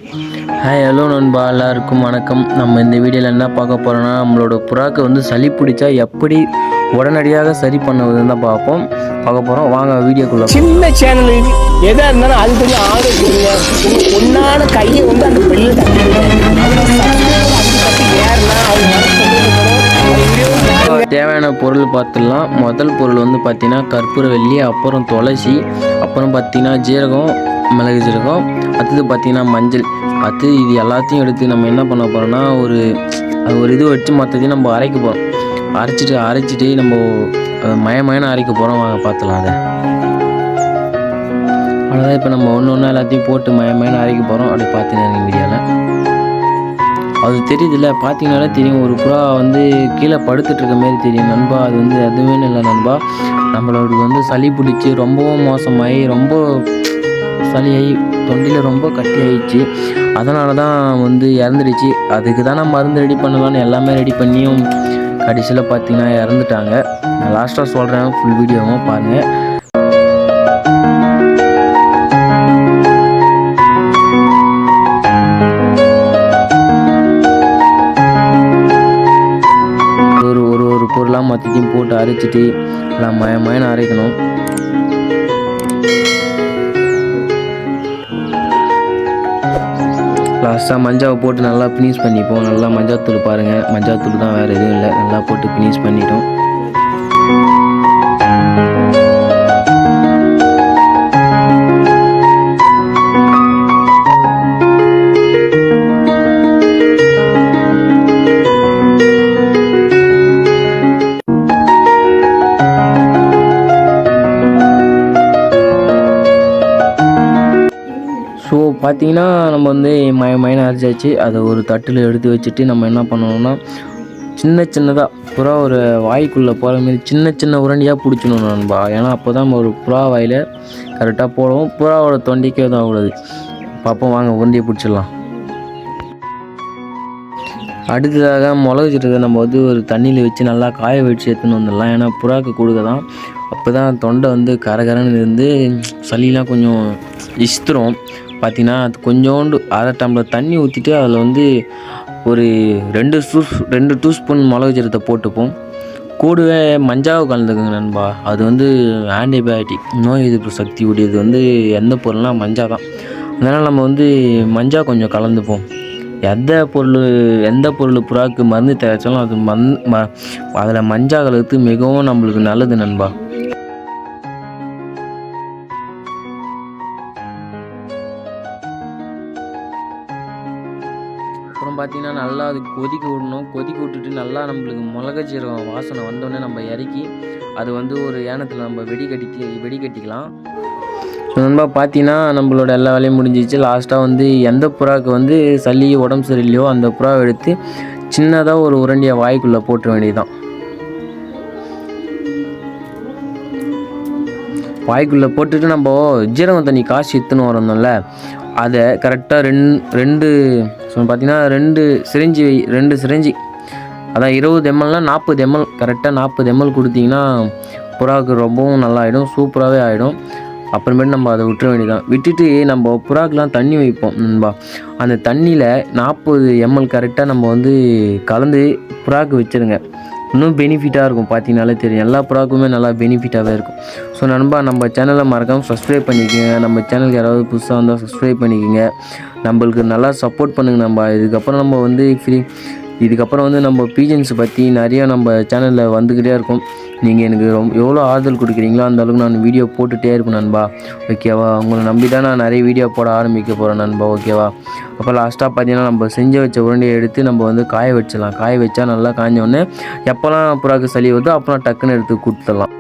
Hi hello நண்பா, எல்லாருக்கும் வணக்கம். நம்ம இந்த வீடியோவில் என்ன பார்க்க போகிறோன்னா, நம்மளோட புறாக்கு வந்து சளி பிடிச்சா எப்படி உடனடியாக சரி பண்ணுவதுன்னு தான் பார்க்க போகிறோம். வாங்க வீடியோக்குள்ள. சின்ன சேனல் எதாக இருந்தாலும் அது கொஞ்சம் ஆர்டர் கொடுங்க. உங்கள் பொண்ணான கையை வந்து அந்த பெல்லில் தேவையான பொருள் பார்த்துடலாம். முதல் பொருள் வந்து பார்த்தீங்கன்னா கற்பூரவள்ளி, அப்புறம் துளசி, அப்புறம் பார்த்தீங்கன்னா ஜீரகம், மிளகு ஜீரகம், அடுத்தது பார்த்தீங்கன்னா மஞ்சள். இது எல்லாத்தையும் எடுத்து நம்ம என்ன பண்ண போகிறோம்னா, ஒரு இது வச்சு மற்றதையும் நம்ம அரைக்க போகிறோம். அரைச்சிட்டு நம்ம மயமயன்னு அரைக்க போகிறோம். வாங்க பார்த்துலாம். அவ்வளோதான். இப்போ நம்ம ஒன்று எல்லாத்தையும் போட்டு மயமயன்னு அரைக்க போகிறோம். அப்படி பார்த்தீங்கன்னா வீடியோவில் அது தெரியுதுல்ல, பார்த்தீங்கன்னாலே தெரியும். ஒரு புறா வந்து கீழே படுத்துட்டு இருக்க மாரி தெரியும் நண்பா. அது வந்து எதுவுமே இல்லை நண்பா, நம்மளோட வந்து சளி பிடிச்சி ரொம்பவும் மோசமாகி ரொம்ப சளியாகி தொண்டையில் ரொம்ப கட்டி ஆயிடுச்சு. அதனால தான் வந்து இறந்துடுச்சு. அதுக்கு தான் நான் மருந்து ரெடி பண்ணலான்னு எல்லாமே ரெடி பண்ணியும் கடைசியில் பார்த்தீங்கன்னா இறந்துட்டாங்க. நான் லாஸ்ட்டாக சொல்கிறேன், ஃபுல் வீடியோவும் பாருங்கள். ஒரு பொருளாக மொத்தத்தையும் போட்டு அரைச்சிட்டு எல்லாம் மயன்னு அரைக்கணும். லாஸ்ட்டாக மஞ்சாவை போட்டு நல்லா ஃபினிஷ் பண்ணிப்போம். நல்லா மஞ்சாத்தூள் பாருங்கள், மஞ்சாத்தூள் தான், வேறு எதுவும் இல்லை. நல்லா போட்டு ஃபினிஷ் பண்ணிட்டோம். ஸோ பார்த்திங்கன்னா நம்ம வந்து மயன்னு அரைச்சாச்சு. அதை ஒரு தட்டில் எடுத்து வச்சுட்டு நம்ம என்ன பண்ணணும்னா, சின்னதாக புறா ஒரு வாய்க்குள்ளே போகிற மாரி சின்ன உருண்டையாக பிடிச்சணும் நண்பா. ஏன்னா அப்போ தான் நம்ம ஒரு புறா வாயில் கரெக்டாக போடுவோம். புறாவோட தொண்டைக்கே தான் ஆகக்கூடாது. பார்ப்போம், வாங்க உருண்டையை பிடிச்சிடலாம். அடுத்ததாக மிளகு சீரகத்தை நம்ம வந்து ஒரு தண்ணியில் வச்சு நல்லா காய வச்சு எடுத்துன்னு வந்துடலாம். ஏன்னா புறாக்கு கொடுக்க தான். அப்போ தான் தொண்டை வந்து கரகரன்னு இருந்து சளிலாம் கொஞ்சம் இஸ்திரும். பார்த்திங்கன்னா அது கொஞ்சோண்டு அரை டம்ளர் தண்ணி ஊற்றிட்டு அதில் வந்து ஒரு 2 டீஸ்பூன் மிளகு சீரகத்தை போட்டுப்போம். கூடவே மஞ்சாவை கலந்துக்குங்க நண்பா. அது வந்து ஆன்டிபயோட்டிக், நோய் எதிர்ப்பு சக்தி உடையது வந்து எந்த பொருள்னால் மஞ்சா தான். அதனால் நம்ம வந்து மஞ்சா கொஞ்சம் கலந்துப்போம். எந்த பொருள் புறாக்கு மருந்து தயாரித்தாலும் அது அதில் மஞ்சா கலந்து மிகவும் நம்மளுக்கு நல்லது நண்பா. அப்புறம் பார்த்திங்கன்னா நல்லா அது கொதிக்க விட்டுட்டு நல்லா நம்மளுக்கு மிளகு சீரகம் வாசனை வந்தோடனே நம்ம இறக்கி அது வந்து ஒரு ஏனத்தில் நம்ம வெடிகட்டிக்கலாம். ஸோ நண்பா பார்த்தீங்கன்னா நம்மளோட எல்லா வேலையும் முடிஞ்சிச்சு. லாஸ்ட்டாக வந்து எந்த புறாவுக்கு வந்து சளி உடம்பு சரியில்லையோ அந்த புறாவை எடுத்து சின்னதாக ஒரு உருண்டையை வாய்க்குள்ளே போட்டுற வேண்டியதுதான். வாய்க்குள்ளே போட்டுட்டு நம்ம ஜீரகம் தண்ணி காசு எடுத்துன்னு வரணும்ல, அதை கரெக்டாக ரெண்டு பார்த்திங்கன்னா 2 சிரிஞ்சி அதான் 20 mlனா 40 ml, கரெக்டாக 40 ml கொடுத்திங்கன்னா புறாவுக்கு ரொம்பவும் நல்லா ஆகிடும், சூப்பராகவே ஆகிடும். அப்புறமேட்டு நம்ம அதை விட்டுற வேண்டியதான். விட்டுட்டு நம்ம புறாக்கெலாம் தண்ணி வைப்போம் நண்பா. அந்த தண்ணியில் 40 ml கரெக்டாக நம்ம வந்து கலந்து புறாவுக்கு வச்சுருங்க. இன்னும் பெனிஃபிட்டாக இருக்கும். பார்த்தீங்கனாலே தெரியும், எல்லா புறாக்குமே நல்லா பெனிஃபிட்டாகவே இருக்கும். ஸோ நண்பா, நம்ம சேனலை மறக்காமல் சப்ஸ்கிரைப் பண்ணிக்கோங்க. நம்ம சேனலுக்கு யாராவது புதுசாக வந்தால் சப்ஸ்கிரைப் பண்ணிக்கோங்க. நம்மளுக்கு நல்லா சப்போர்ட் பண்ணுங்கள் நண்பா. இதுக்கப்புறம் வந்து நம்ம பீஜன்ஸ் பற்றி நிறையா நம்ம சேனலில் வந்துக்கிட்டே இருக்கும். நீங்கள் எனக்கு எவ்வளோ ஆறுதல் கொடுக்குறீங்களோ அந்த அளவுக்கு நான் வீடியோ போட்டுகிட்டே இருப்பேன் நண்பா. ஓகேவா? உங்களை நம்பி தான் நான் நிறைய வீடியோ போட ஆரம்பிக்க போகிறேன் நண்பா. ஓகேவா? அப்போ லாஸ்ட்டாக பார்த்தீங்கன்னா நம்ம செஞ்சு வச்ச உருண்டையை எடுத்து நம்ம வந்து காய வச்சிடலாம். காய வச்சா நல்லா காஞ்சோடனே எப்போல்லாம் புறாக்கு சளி வருதோ அப்போலாம் டக்குன்னு எடுத்து கொடுத்துடலாம்.